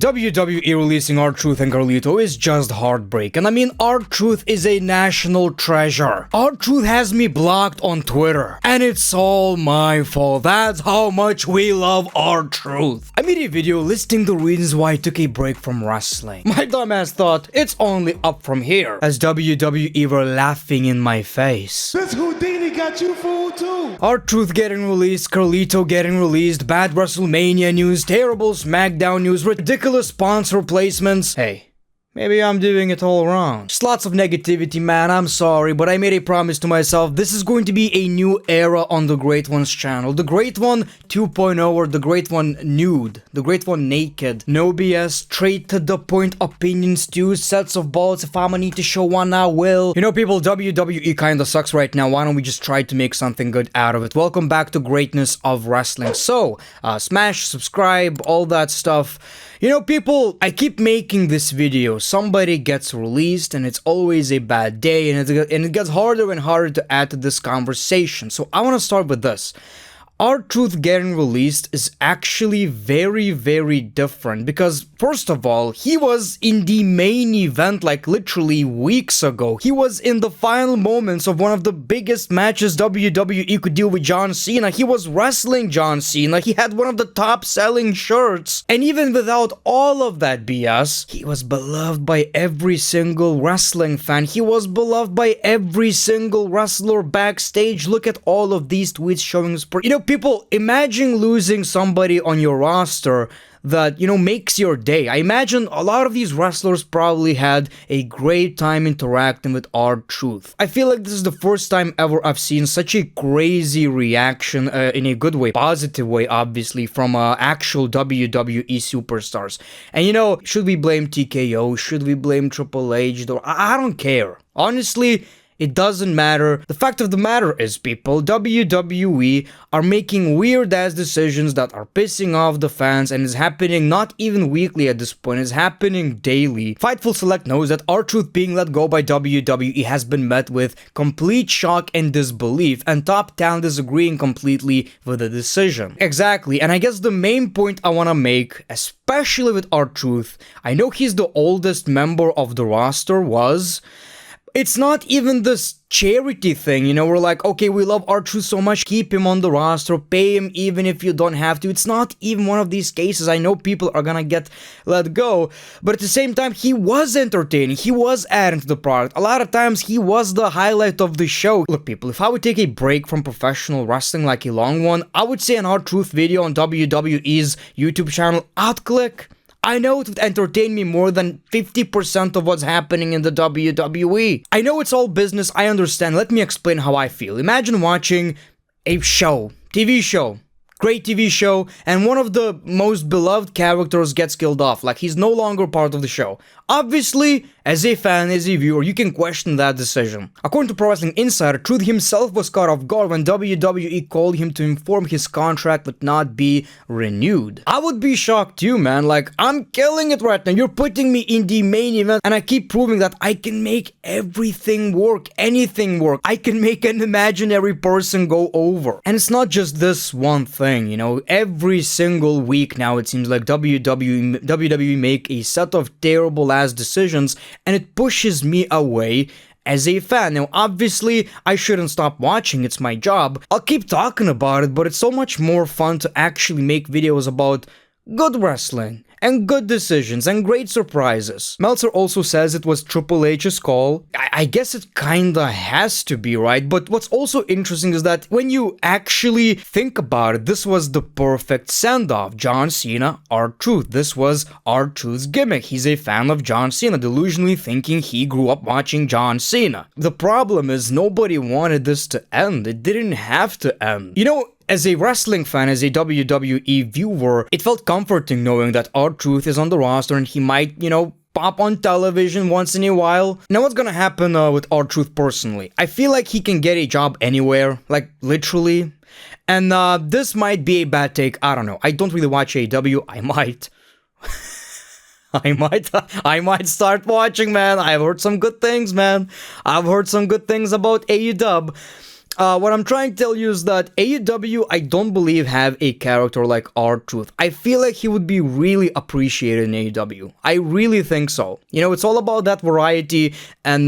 WWE releasing R-Truth and Carlito is just heartbreaking. I mean, R-Truth is a national treasure. R-Truth has me blocked on Twitter, and it's all my fault. That's how much we love R-Truth. I made a video listing the reasons why I took a break from wrestling. My dumbass thought it's only up from here, as WWE were laughing in my face. This Houdini got you fooled too. R-Truth getting released, Carlito getting released, bad WrestleMania news, terrible SmackDown news, ridiculous sponsor placements. Hey, maybe I'm doing it all wrong. Just lots of negativity, man. I'm sorry, but I made a promise to myself. This is going to be a new era on the Great One's channel. The Great One 2.0 or the Great One nude. The Great One naked. No BS, straight to the point opinions, 2 sets of balls. If I'ma need to show one, I will. You know, people, WWE kinda sucks right now. Why don't we just try to make something good out of it? Welcome back to Greatness of Wrestling. So, smash, subscribe, all that stuff. You know, people, I keep making this video. Somebody gets released and it's always a bad day, and it gets harder and harder to add to this conversation. So I want to start with this. R-Truth getting released is actually very, very different because, first of all, he was in the main event like literally weeks ago. He was in the final moments of one of the biggest matches WWE could deal with John Cena. He was wrestling John Cena. He had one of the top selling shirts. And even without all of that BS, he was beloved by every single wrestling fan. He was beloved by every single wrestler backstage. Look at all of these tweets showing his... You know, people, imagine losing somebody on your roster that, you know, makes your day. I imagine a lot of these wrestlers probably had a great time interacting with R-Truth. I feel like this is the first time ever I've seen such a crazy reaction, in a good way, positive way, obviously, from actual WWE superstars. And you know, should we blame TKO? Should we blame Triple H? I don't care. Honestly, it doesn't matter. The fact of the matter is, people, WWE are making weird-ass decisions that are pissing off the fans, and is happening not even weekly at this point, it's happening daily. Fightful Select knows that R-Truth being let go by WWE has been met with complete shock and disbelief, and top talent is agreeing completely with the decision. Exactly, and I guess the main point I want to make, especially with R-Truth, I know he's the oldest member of the roster, it's not even this charity thing, you know, we're like, okay, we love R-Truth so much, keep him on the roster, pay him even if you don't have to. It's not even one of these cases. I know people are gonna get let go, but at the same time, he was entertaining, he was adding to the product. A lot of times, he was the highlight of the show. Look, people, if I would take a break from professional wrestling, like a long one, I would say an R-Truth video on WWE's YouTube channel, I'd click. I know it would entertain me more than 50% of what's happening in the WWE. I know it's all business, I understand. Let me explain how I feel. Imagine watching a show, TV show, great TV show, and one of the most beloved characters gets killed off, like he's no longer part of the show. Obviously, as a fan, as a viewer, you can question that decision. According to Pro Wrestling Insider, Truth himself was caught off guard when WWE called him to inform his contract would not be renewed. I would be shocked too, man. Like, I'm killing it right now. You're putting me in the main event, and I keep proving that I can make everything work, anything work. I can make an imaginary person go over. And it's not just this one thing, you know. Every single week now, it seems like WWE make a set of terrible ass decisions, and it pushes me away as a fan. Now, obviously, I shouldn't stop watching, it's my job. I'll keep talking about it, but it's so much more fun to actually make videos about good wrestling and good decisions and great surprises. Meltzer also says it was Triple H's call. I guess it kinda has to be, right? But what's also interesting is that when you actually think about it, this was the perfect send-off. John Cena, R-Truth. This was R-Truth's gimmick. He's a fan of John Cena, delusionally thinking he grew up watching John Cena. The problem is nobody wanted this to end. It didn't have to end. You know, as a wrestling fan, as a WWE viewer, it felt comforting knowing that R-Truth is on the roster and he might, you know, pop on television once in a while. Now, what's gonna happen with R-Truth personally? I feel like he can get a job anywhere, like literally. And this might be a bad take, I don't know. I don't really watch AEW, I might. I might start watching, man. I've heard some good things, man. I've heard some good things about AEW. What I'm trying to tell you is that AEW, I don't believe, have a character like R-Truth. I feel like he would be really appreciated in AEW. I really think so. You know, it's all about that variety, and,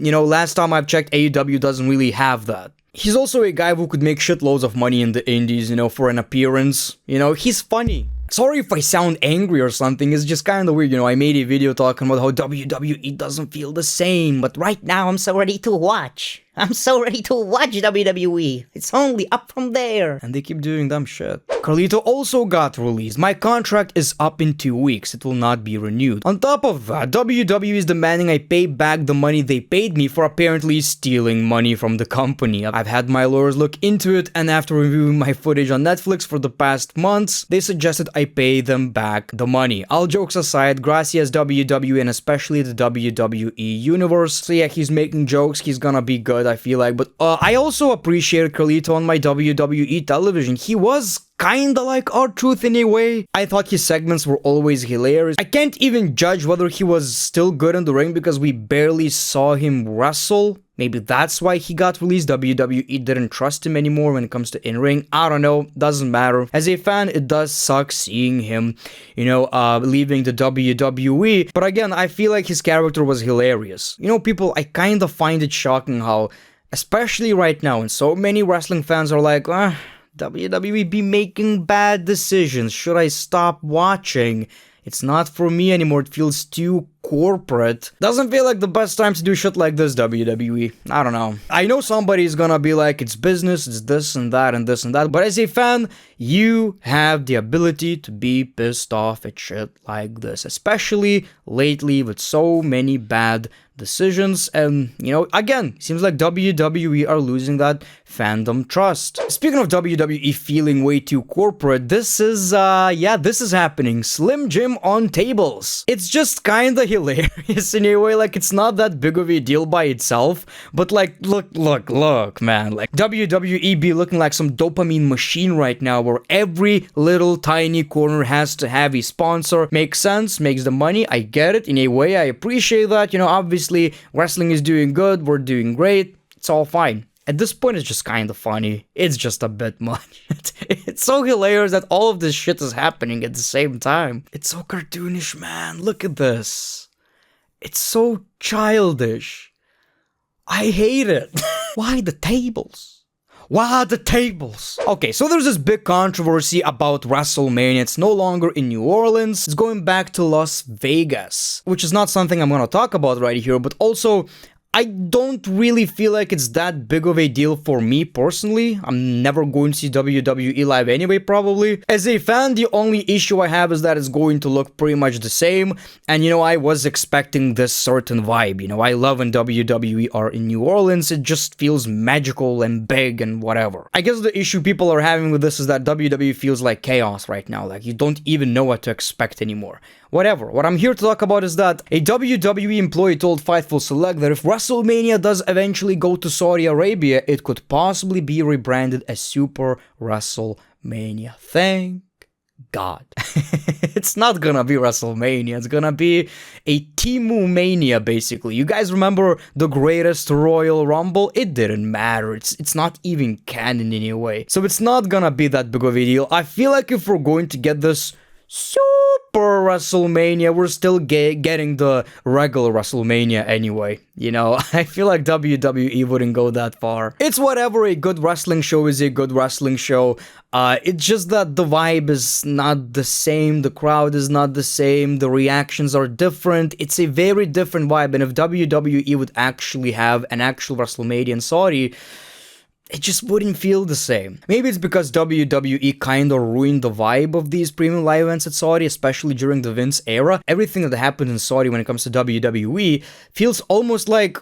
you know, last time I've checked, AEW doesn't really have that. He's also a guy who could make shitloads of money in the indies, you know, for an appearance. You know, he's funny. Sorry if I sound angry or something, it's just kind of weird, you know, I made a video talking about how WWE doesn't feel the same, but right now I'm so ready to watch. I'm so ready to watch WWE. It's only up from there. And they keep doing dumb shit. Carlito also got released. My contract is up in 2 weeks. It will not be renewed. On top of that, WWE is demanding I pay back the money they paid me for apparently stealing money from the company. I've had my lawyers look into it, and after reviewing my footage on Netflix for the past months, they suggested I pay them back the money. All jokes aside, gracias WWE and especially the WWE universe. So yeah, he's making jokes. He's gonna be good, I feel like. But I also appreciated Carlito on my WWE television. He was kinda like R-Truth in a way. I thought his segments were always hilarious. I can't even judge whether he was still good in the ring because we barely saw him wrestle. Maybe that's why he got released. WWE didn't trust him anymore when it comes to in-ring. I don't know. Doesn't matter. As a fan, it does suck seeing him, you know, leaving the WWE. But again, I feel like his character was hilarious. You know, people, I kind of find it shocking how, especially right now, and so many wrestling fans are like, WWE be making bad decisions. Should I stop watching? It's not for me anymore. It feels too corporate. Doesn't feel like the best time to do shit like this, WWE. I don't know. I know somebody's gonna be like, it's business, it's this and that and this and that. But as a fan, you have the ability to be pissed off at shit like this. Especially lately with so many bad decisions, and you know, again, seems like WWE are losing that fandom trust. Speaking of WWE feeling way too corporate, this is this is happening. Slim Jim on tables. It's just kinda hilarious in a way. Like, it's not that big of a deal by itself, but like, look, man, like WWE be looking like some dopamine machine right now, where every little tiny corner has to have a sponsor. Makes sense, makes the money, I get it in a way, I appreciate that, you know, obviously wrestling is doing good, we're doing great, it's all fine. At this point, it's just kind of funny. It's just a bit much. It's so hilarious that all of this shit is happening at the same time. It's so cartoonish, man. Look at this. It's so childish. I hate it. Why the tables? Why the tables? Okay, so there's this big controversy about WrestleMania. It's no longer in New Orleans. It's going back to Las Vegas, which is not something I'm gonna talk about right here, but also, I don't really feel like it's that big of a deal for me personally. I'm never going to see WWE live anyway, probably. As a fan, the only issue I have is that it's going to look pretty much the same. And you know, I was expecting this certain vibe. You know, I love when WWE are in New Orleans. It just feels magical and big and whatever. I guess the issue people are having with this is that WWE feels like chaos right now. Like, you don't even know what to expect anymore. Whatever. What I'm here to talk about is that a WWE employee told Fightful Select that if WrestleMania does eventually go to Saudi Arabia, it could possibly be rebranded as Super WrestleMania. Thank God. It's not gonna be WrestleMania. It's gonna be a Temu Mania, basically. You guys remember the greatest Royal Rumble? It didn't matter. It's not even canon in a way. So it's not gonna be that big of a deal. I feel like if we're going to get this Super WrestleMania, we're still getting the regular WrestleMania anyway. You know, I feel like WWE wouldn't go that far. It's whatever, a good wrestling show is a good wrestling show. It's just that the vibe is not the same, the crowd is not the same, the reactions are different. It's a very different vibe, and if WWE would actually have an actual WrestleMania in Saudi, it just wouldn't feel the same. Maybe it's because WWE kinda ruined the vibe of these premium live events at Saudi, especially during the Vince era. Everything that happened in Saudi when it comes to WWE feels almost like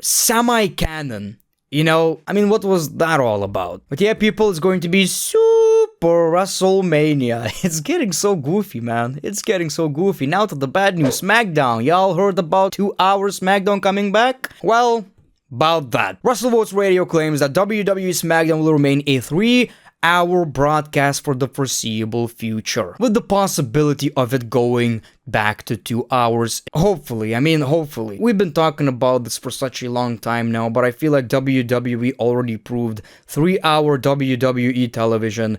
semi-canon. You know, I mean, what was that all about? But yeah, people, it's going to be Super WrestleMania. It's getting so goofy, man. It's getting so goofy. Now to the bad news, SmackDown. Y'all heard about 2 hours SmackDown coming back? Well, about that. WrestleVotes Radio claims that WWE SmackDown will remain a 3 2-hour broadcast for the foreseeable future, with the possibility of it going back to 2 hours. Hopefully, hopefully. We've been talking about this for such a long time now, but I feel like WWE already proved 3-hour WWE television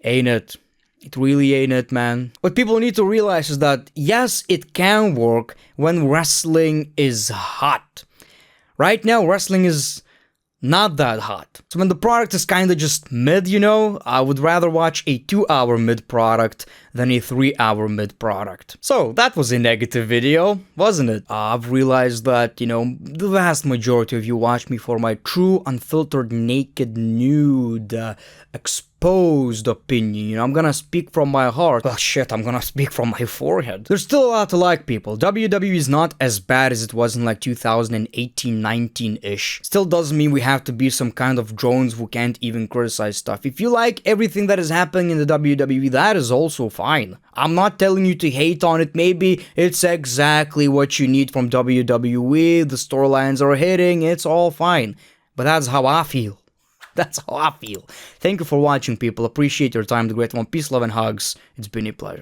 ain't it. It really ain't it, man. What people need to realize is that, yes, it can work when wrestling is hot. Right now, wrestling is not that hot. So when the product is kinda just mid, I would rather watch a 2-hour mid product than a 3-hour mid product. So that was a negative video, wasn't it? I've realized that, the vast majority of you watch me for my true, unfiltered, naked, nude, exposed opinion. I'm gonna speak from my heart. Well, shit, I'm gonna speak from my forehead. There's still a lot to like, people. WWE is not as bad as it was in like 2018-19-ish. Still doesn't mean we have to be some kind of drones who can't even criticize stuff. If you like everything that is happening in the WWE, that is also fine. I'm not telling you to hate on it. Maybe it's exactly what you need from WWE. The storylines are hitting. It's all fine. But that's how I feel. That's how I feel. Thank you for watching, people. Appreciate your time. The Great One. Peace, love, and hugs. It's been a pleasure.